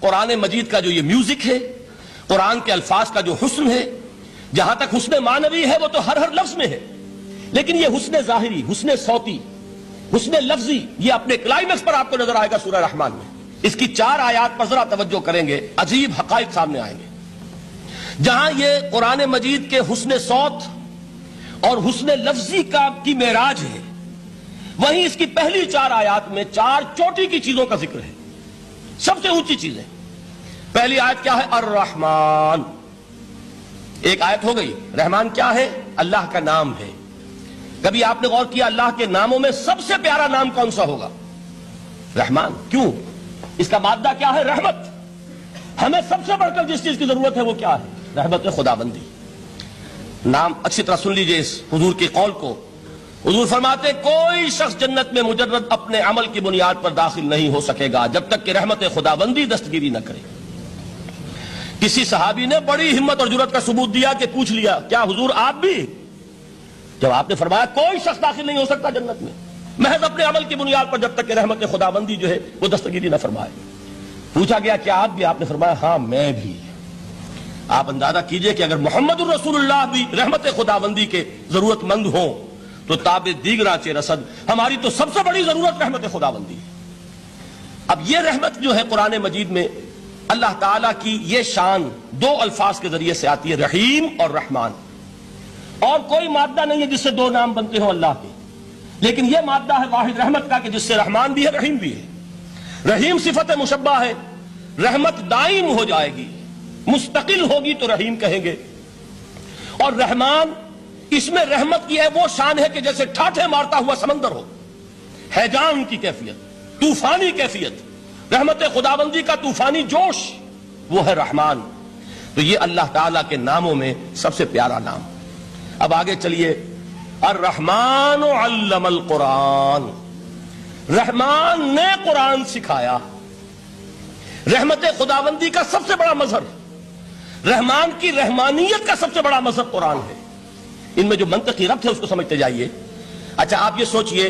قرآن مجید کا جو یہ میوزک ہے، قرآن کے الفاظ کا جو حسن ہے، جہاں تک حسن معنوی ہے وہ تو ہر لفظ میں ہے، لیکن یہ حسن ظاہری، حسن صوتی، حسن لفظی، یہ اپنے کلائمیکس پر آپ کو نظر آئے گا سورہ رحمان میں۔ اس کی 4 آیات پر ذرا توجہ کریں گے، عجیب حقائق سامنے آئیں گے۔ جہاں یہ قرآن مجید کے حسن صوت اور حسن لفظی کی معراج ہے، وہیں اس کی پہلی 4 آیات میں 4 چوٹی کی چیزوں کا ذکر ہے، سب سے اونچی چیزیں۔ پہلی آیت کیا ہے؟ الرحمن۔ ایک آیت ہو گئی۔ رحمان کیا ہے؟ اللہ کا نام ہے۔ کبھی آپ نے غور کیا اللہ کے ناموں میں سب سے پیارا نام کون سا ہوگا؟ رحمان۔ کیوں؟ اس کا مادہ کیا ہے؟ رحمت۔ ہمیں سب سے بڑھ کر جس چیز کی ضرورت ہے وہ کیا ہے؟ رحمت خداوندی۔ نام اچھی طرح سن لیجئے اس حضور کی قول کو۔ حضور فرماتے کوئی شخص جنت میں مجرد اپنے عمل کی بنیاد پر داخل نہیں ہو سکے گا جب تک کہ رحمت خداوندی دستگیری نہ کرے۔ کسی صحابی نے بڑی ہمت اور جرأت کا ثبوت دیا کہ پوچھ لیا کیا حضور آپ بھی؟ جب آپ نے فرمایا کوئی شخص داخل نہیں ہو سکتا جنت میں محض اپنے عمل کی بنیاد پر جب تک کہ رحمت خداوندی جو ہے وہ دستگیری نہ فرمائے۔ پوچھا گیا کیا آپ بھی؟ آپ نے فرمایا ہاں میں بھی۔ آپ اندازہ کیجئے کہ اگر محمد الرسول اللہ بھی رحمت خداوندی کے ضرورت مند ہوں تو تاب دیگراں چہ رسد، ہماری تو سب سے بڑی ضرورت رحمت خداوندی ہے۔ اب یہ رحمت جو ہے قرآن مجید میں اللہ تعالیٰ کی یہ شان 2 الفاظ کے ذریعے سے آتی ہے، رحیم اور رحمان۔ اور کوئی مادہ نہیں ہے جس سے 2 نام بنتے ہوں اللہ کے، لیکن یہ مادہ ہے واحد رحمت کا کہ جس سے رحمان بھی ہے رحیم بھی ہے۔ رحیم صفت مشبہ ہے، رحمت دائم ہو جائے گی، مستقل ہوگی تو رحیم کہیں گے۔ اور رحمان، اس میں رحمت کی ہے وہ شان ہے کہ جیسے ٹھاٹھے مارتا ہوا سمندر ہو، ہیجان کی کیفیت، طوفانی کیفیت، رحمت خداوندی کا طوفانی جوش، وہ ہے رحمان۔ تو یہ اللہ تعالیٰ کے ناموں میں سب سے پیارا نام۔ اب آگے چلیے، الرحمن علم القرآن، رحمان نے قرآن سکھایا۔ رحمت خداوندی کا سب سے بڑا مظہر، رحمان کی رحمانیت کا سب سے بڑا مظہر قرآن ہے۔ ان میں جو منطقی ربط ہے اس کو سمجھتے جائیے۔ اچھا آپ یہ سوچئے،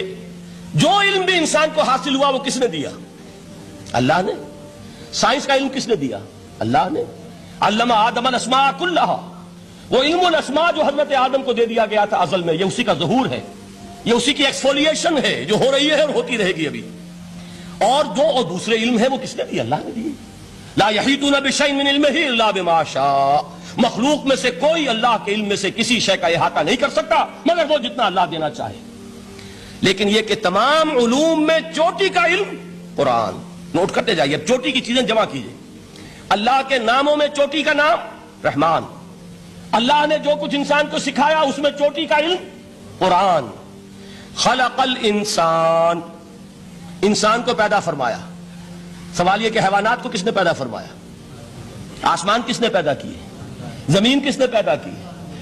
جو علم بھی انسان کو حاصل ہوا وہ کس نے دیا؟ اللہ نے۔ سائنس کا علم کس نے دیا؟ اللہ نے۔ علم آدم الاسماء کلھا، وہ علم الاسماء جو حضرت آدم کو دے دیا گیا تھا ازل میں، یہ اسی کا ظہور ہے، یہ اسی کی ایکسفولیشن ہے جو ہو رہی ہے اور ہوتی رہے گی ابھی۔ اور جو دوسرے علم ہے وہ کس نے دیا؟ اللہ نے دیے۔ لا یحیطون بشیء من علمہ الا بما شاء، مخلوق میں سے کوئی اللہ کے علم میں سے کسی شے کا احاطہ نہیں کر سکتا مگر وہ جتنا اللہ دینا چاہے۔ لیکن یہ کہ تمام علوم میں چوٹی کا علم قرآن۔ نوٹ کرتے جائیے، اب چوٹی کی چیزیں جمع کیجئے۔ اللہ کے ناموں میں چوٹی کا نام رحمان، اللہ نے جو کچھ انسان کو سکھایا اس میں چوٹی کا علم قرآن۔ خلق الانسان، انسان کو پیدا فرمایا۔ سوال یہ کہ حیوانات کو کس نے پیدا فرمایا؟ آسمان کس نے پیدا کیے؟ زمین کس نے پیدا کی؟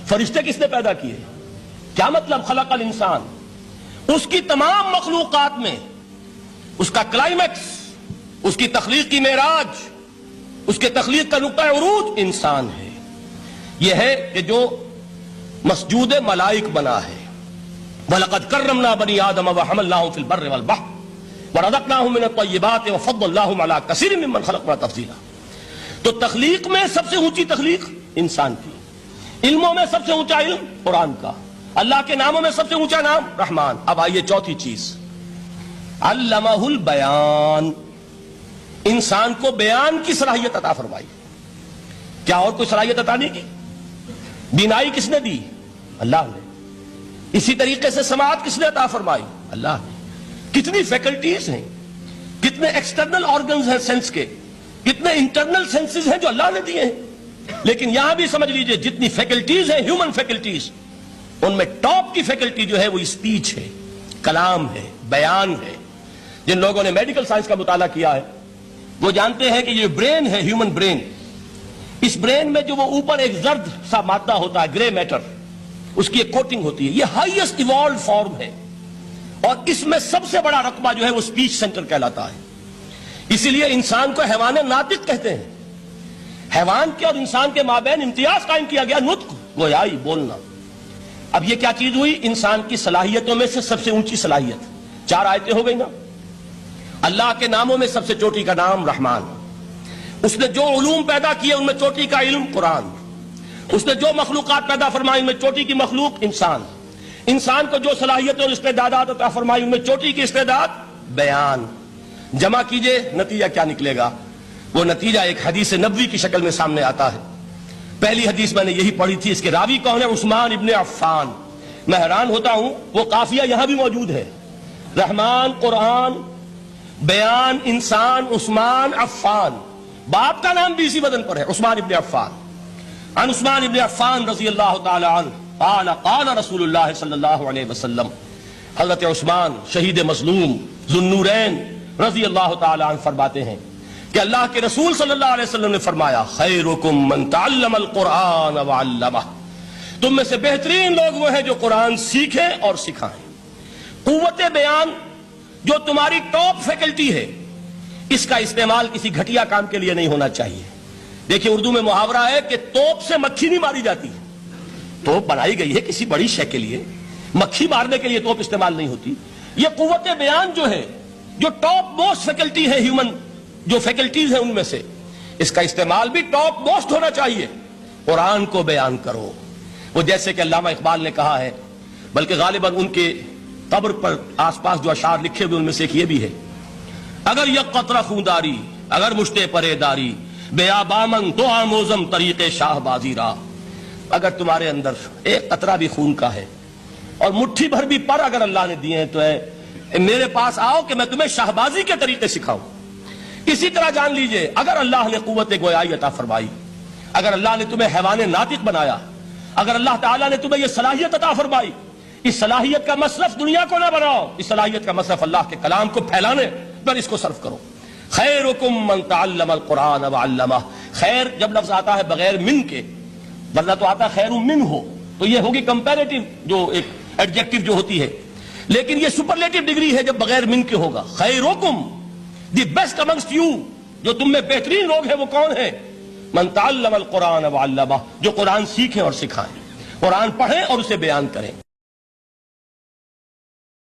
فرشتے کس نے پیدا کیے؟ کیا مطلب خلق الانسان؟ اس کی تمام مخلوقات میں اس کا کلائمیکس، اس کی تخلیق کی معراج، اس کے تخلیق کا نقطہ عروج انسان ہے۔ یہ ہے کہ جو مسجود ملائک بنا ہے۔ وَلَقَدْ كَرَّمْنَا بَنِي آدَمَ وَحَمَلْنَاهُمْ فِي الْبَرِّ وَالْبَحْرِ وَرَزَقْنَاهُمْ مِنَ الطَّيِّبَاتِ وَفَضَّلْنَاهُمْ عَلَىٰ كَثِيرٍ مِّمَّنْ خَلَقْنَا تَفْضِيلًا۔ تو تخلیق میں سب سے اونچی تخلیق انسان کی، علموں میں سب سے اونچا علم قرآن کا، اللہ کے ناموں میں سب سے اونچا نام رحمان۔ اب آئیے چوتھی چیز، علمہ البیان، انسان کو بیان کی صلاحیت عطا فرمائی۔ کیا اور کوئی صلاحیت عطا نہیں کی؟ بینائی کس نے دی؟ اللہ نے۔ اسی طریقے سے سماعت کس نے عطا فرمائی؟ اللہ نے۔ کتنی فیکلٹیز ہیں، کتنے ایکسٹرنل آرگنز ہیں سینس کے، کتنے انٹرنل سینسز ہیں جو اللہ نے دیے ہیں۔ لیکن یہاں بھی سمجھ لیجئے جتنی فیکلٹیز ہیں ہیومن فیکلٹیز، ان میں ٹاپ کی فیکلٹی جو ہے وہ اسپیچ ہے، کلام ہے، بیان ہے۔ جن لوگوں نے میڈیکل سائنس کا مطالعہ کیا ہے وہ جانتے ہیں کہ یہ برین ہے، ہیومن برین، اس برین میں جو وہ اوپر ایک زرد سا مادہ ہوتا ہے، گرے میٹر، اس کی ایک کوٹنگ ہوتی ہے، یہ ہائیسٹ ایوالوڈ فارم ہے، اور اس میں سب سے بڑا رقبہ جو ہے وہ اسپیچ سینٹر کہلاتا ہے۔ اسی لیے انسان کو حیوان ناطق کہتے ہیں۔ حیوان کے اور انسان کے مابین امتیاز قائم کیا گیا، نطق، گویائی، بولنا۔ اب یہ کیا چیز ہوئی؟ انسان کی صلاحیتوں میں سے سب سے اونچی صلاحیت۔ 4 آیتیں ہو گئی نا۔ اللہ کے ناموں میں سب سے چوٹی کا نام رحمان، اس نے جو علوم پیدا کیے ان میں چوٹی کا علم قرآن، اس نے جو مخلوقات پیدا فرمائی ان میں چوٹی کی مخلوق انسان، انسان کو جو صلاحیتیں اور استعدادات عطا فرمائی ان میں چوٹی کی استعداد بیان۔ جمع کیجئے نتیجہ کیا نکلے گا؟ وہ نتیجہ ایک حدیث نبوی کی شکل میں سامنے آتا ہے۔ پہلی حدیث میں نے یہی پڑھی تھی، اس کے راوی کون ہے؟ عثمان ابن عفان۔ میں حیران ہوتا ہوں، وہ قافیہ یہاں بھی موجود ہے، رحمان، قرآن، بیان، انسان، عثمان، عفان، باپ کا نام بھی اسی وزن پر ہے، عثمان ابن عفان۔ عن عثمان ابن عفان رضی اللہ تعالی عنہ قال قال رسول اللہ صلی اللہ علیہ وسلم، حضرت عثمان شہید مظلوم ذو النورین رضی اللہ تعالی عنہ فرماتے ہیں کہ اللہ کے رسول صلی اللہ علیہ وسلم نے فرمایا، خیرکم من تعلم القرآن وعلمہ، تم میں سے بہترین لوگ وہ ہیں جو قرآن سیکھیں اور سکھائیں۔ قوت بیان جو تمہاری ٹاپ فیکلٹی ہے، اس کا استعمال کسی گھٹیا کام کے لیے نہیں ہونا چاہیے۔ دیکھیں اردو میں محاورہ ہے کہ توپ سے مکھی نہیں ماری جاتی، توپ بنائی گئی ہے کسی بڑی شے کے لیے، مکھی مارنے کے لیے توپ استعمال نہیں ہوتی۔ یہ قوت بیان جو ہے، جو ٹاپ موسٹ فیکلٹی ہے ہیومن جو فیکلٹیز ہیں ان میں سے، اس کا استعمال بھی ٹاپ موسٹ ہونا چاہیے۔ قرآن کو بیان کرو، وہ جیسے کہ علامہ اقبال نے کہا ہے، بلکہ غالباً ان کے قبر پر آس پاس جو اشعار لکھے ہوئے ان میں سے ایک یہ بھی ہے، اگر یک قطرہ خونداری اگر مشتے پرے داری بیابامن تو آموزم طریق شاہ بازی را، اگر تمہارے اندر ایک قطرہ بھی خون کا ہے اور مٹھی بھر بھی پر اگر اللہ نے دیے ہیں تو میرے پاس آؤ کہ میں تمہیں شاہبازی کے طریقے سکھاؤں۔ اسی طرح جان لیجئے، اگر اللہ نے قوت گویائی عطا فرمائی، اگر اللہ نے تمہیں حیوان ناطق بنایا، اگر اللہ تعالیٰ نے تمہیں یہ صلاحیت عطا فرمائی، اس صلاحیت کا مصرف دنیا کو نہ بناؤ، اس صلاحیت کا مصرف اللہ کے کلام کو پھیلانے پر اس کو صرف کرو۔ خیرکم من تعلم القرآن وعلمہ، خیر جب لفظ آتا ہے بغیر من کے، ورنہ تو آتا ہے خیر من ہو، تو یہ ہوگی کمپیریٹو جو ایک ایڈجیکٹو جو ہوتی ہے، لیکن یہ سپرلیٹو ڈگری ہے جب بغیر من کے ہوگا۔ خیرکم، دی بیسٹ امنگسٹ یو، جو تم میں بہترین لوگ ہیں وہ کون ہیں؟ من تعلم القرآن وعلمہ، جو قرآن سیکھیں اور سکھائیں، قرآن پڑھیں اور اسے بیان کریں۔